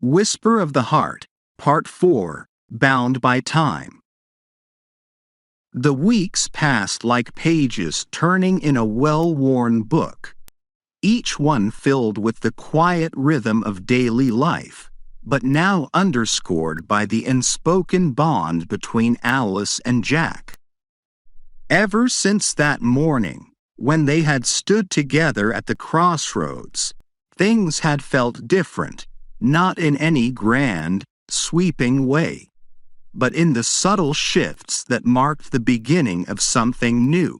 Whisper of the Heart, Part 4, Bound by Time. The weeks passed like pages turning in a well-worn book, each one filled with the quiet rhythm of daily life, but now underscored by the unspoken bond between Alice and Jack. Ever since that morning, when they had stood together at the crossroads, things had felt different, not in any grand, sweeping way, but in the subtle shifts that marked the beginning of something new.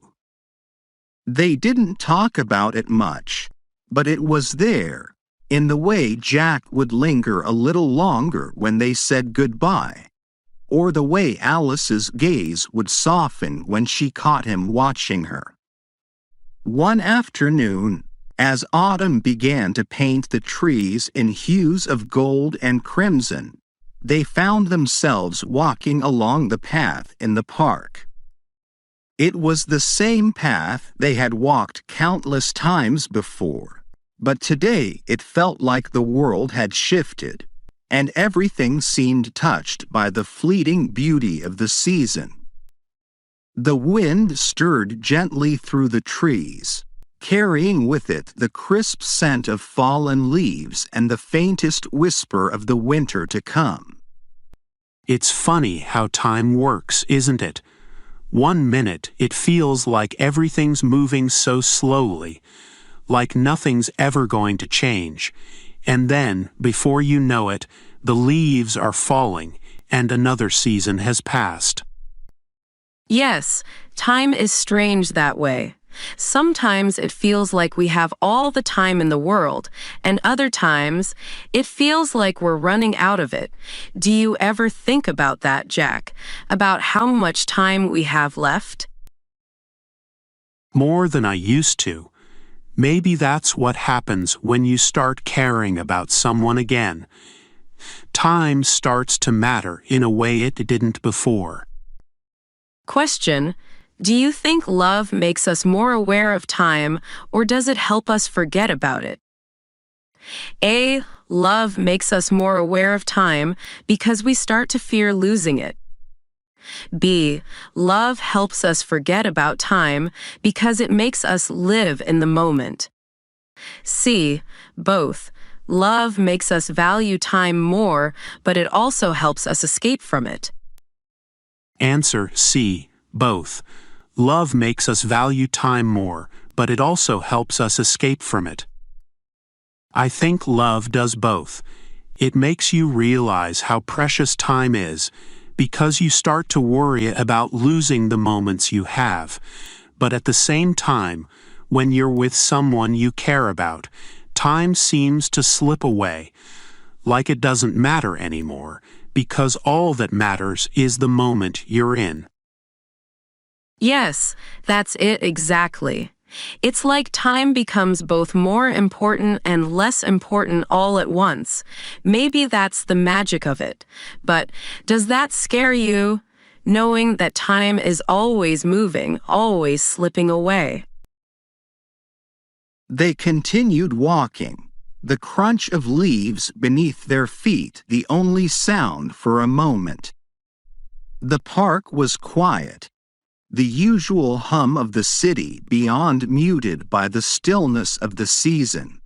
They didn't talk about it much, but it was there, in the way Jack would linger a little longer when they said goodbye, or the way Alice's gaze would soften when she caught him watching her. One afternoon, as autumn began to paint the trees in hues of gold and crimson, they found themselves walking along the path in the park. It was the same path they had walked countless times before, but today it felt like the world had shifted, and everything seemed touched by the fleeting beauty of the season. The wind stirred gently through the trees, carrying with it the crisp scent of fallen leaves and the faintest whisper of the winter to come. It's funny how time works, isn't it? 1 minute it feels like everything's moving so slowly, like nothing's ever going to change, and then, before you know it, the leaves are falling and another season has passed. Yes, time is strange that way. Sometimes it feels like we have all the time in the world, and other times it feels like we're running out of it. Do you ever think about that, Jack? About how much time we have left? More than I used to. Maybe that's what happens when you start caring about someone again. Time starts to matter in a way it didn't before. Question: do you think love makes us more aware of time, or does it help us forget about it? A. Love makes us more aware of time because we start to fear losing it. B. Love helps us forget about time because it makes us live in the moment. C. Both. Love makes us value time more, but it also helps us escape from it. Answer C. Both. Love makes us value time more, but it also helps us escape from it. I think love does both. It makes you realize how precious time is, because you start to worry about losing the moments you have. But at the same time, when you're with someone you care about, time seems to slip away, like it doesn't matter anymore, because all that matters is the moment you're in. Yes, that's it exactly. It's like time becomes both more important and less important all at once. Maybe that's the magic of it. But does that scare you, knowing that time is always moving, always slipping away? They continued walking, the crunch of leaves beneath their feet the only sound for a moment. The park was quiet, the usual hum of the city beyond muted by the stillness of the season.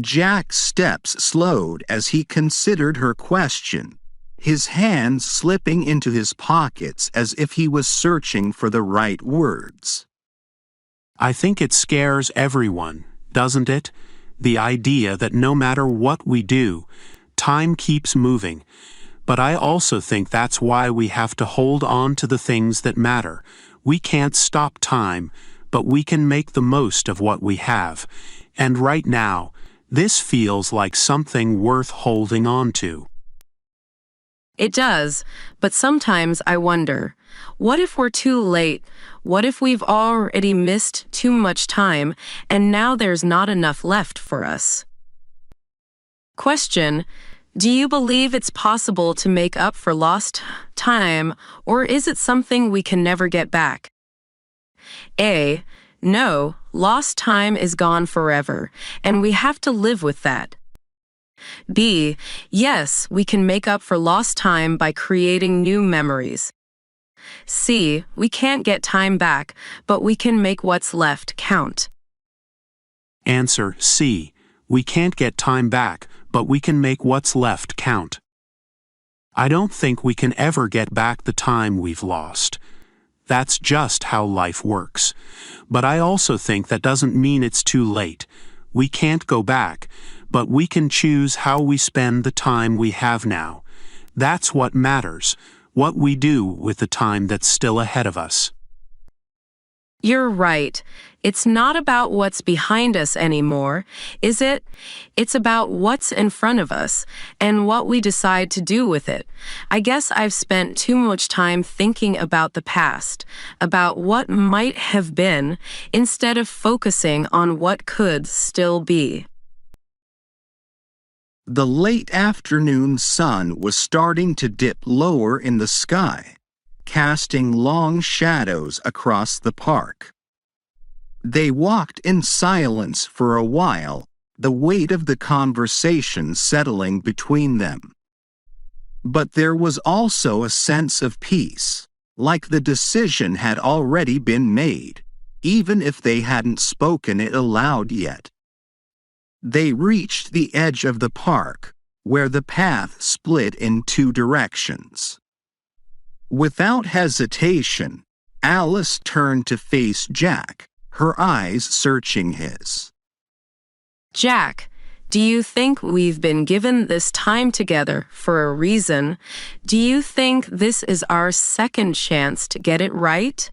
Jack's steps slowed as he considered her question, his hands slipping into his pockets as if he was searching for the right words. I think it scares everyone, doesn't it? The idea that no matter what we do, time keeps moving. But I also think that's why we have to hold on to the things that matter. We can't stop time, but we can make the most of what we have. And right now, this feels like something worth holding on to. It does, but sometimes I wonder, what if we're too late? What if we've already missed too much time, and now there's not enough left for us? Question: do you believe it's possible to make up for lost time, or is it something we can never get back? A. No, lost time is gone forever, and we have to live with that. B. Yes, we can make up for lost time by creating new memories. C. We can't get time back, but we can make what's left count. Answer C. We can't get time back, but we can make what's left count. I don't think we can ever get back the time we've lost. That's just how life works. But I also think that doesn't mean it's too late. We can't go back, but we can choose how we spend the time we have now. That's what matters, what we do with the time that's still ahead of us. You're right. It's not about what's behind us anymore, is it? It's about what's in front of us and what we decide to do with it. I guess I've spent too much time thinking about the past, about what might have been, instead of focusing on what could still be. The late afternoon sun was starting to dip lower in the sky, casting long shadows across the park. They walked in silence for a while, the weight of the conversation settling between them. But there was also a sense of peace, like the decision had already been made, even if they hadn't spoken it aloud yet. They reached the edge of the park, where the path split in two directions. Without hesitation, Alice turned to face Jack, her eyes searching his. Jack, do you think we've been given this time together for a reason? Do you think this is our second chance to get it right?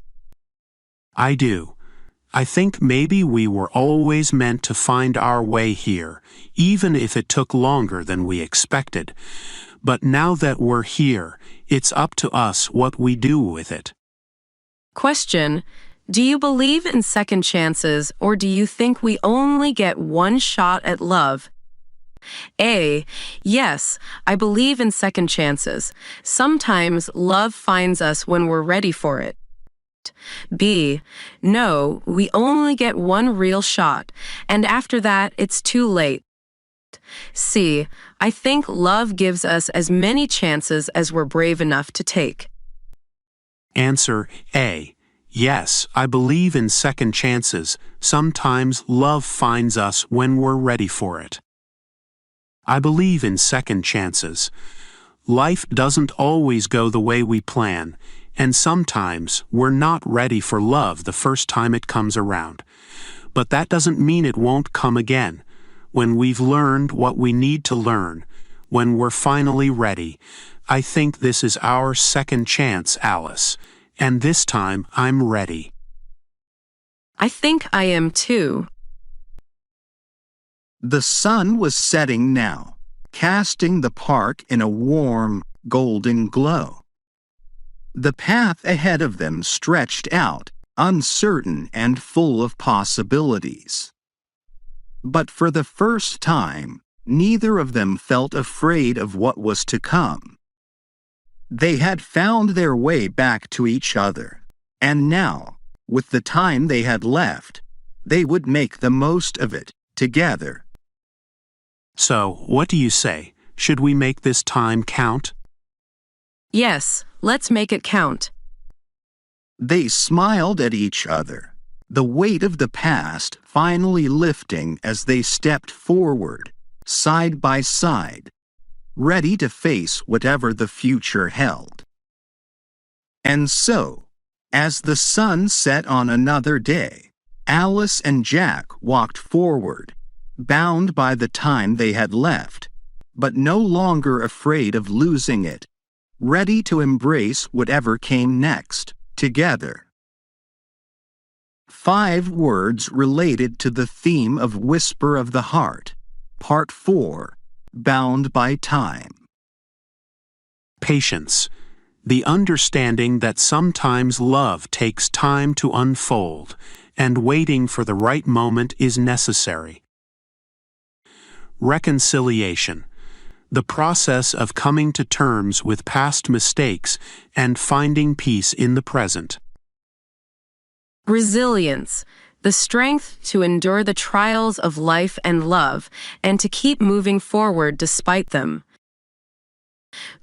I do. I think maybe we were always meant to find our way here, even if it took longer than we expected. But now that we're here, it's up to us what we do with it. Question: do you believe in second chances, or do you think we only get one shot at love? A. Yes, I believe in second chances. Sometimes love finds us when we're ready for it. B. No, we only get one real shot, and after that, it's too late. C. I think love gives us as many chances as we're brave enough to take. Answer A. Yes, I believe in second chances. Sometimes love finds us when we're ready for it. I believe in second chances. Life doesn't always go the way we plan, and sometimes we're not ready for love the first time it comes around. But that doesn't mean it won't come again. When we've learned what we need to learn, when we're finally ready, I think this is our second chance, Alice. And this time, I'm ready. I think I am too. The sun was setting now, casting the park in a warm, golden glow. The path ahead of them stretched out, uncertain and full of possibilities. But for the first time, neither of them felt afraid of what was to come. They had found their way back to each other, and now, with the time they had left, they would make the most of it together. So, what do you say? Should we make this time count? Yes, let's make it count. They smiled at each other, the weight of the past finally lifting as they stepped forward, side by side, ready to face whatever the future held. And so, as the sun set on another day, Alice and Jack walked forward, bound by the time they had left, but no longer afraid of losing it, ready to embrace whatever came next, together. 5 words related to the theme of Whisper of the Heart, Part 4, Bound by Time. Patience. The understanding that sometimes love takes time to unfold, and waiting for the right moment is necessary. Reconciliation. The process of coming to terms with past mistakes and finding peace in the present. Resilience, the strength to endure the trials of life and love, and to keep moving forward despite them.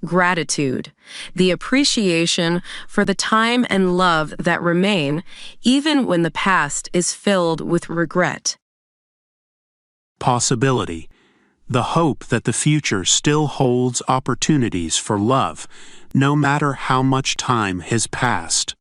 Gratitude, the appreciation for the time and love that remain, even when the past is filled with regret. Possibility, the hope that the future still holds opportunities for love, no matter how much time has passed.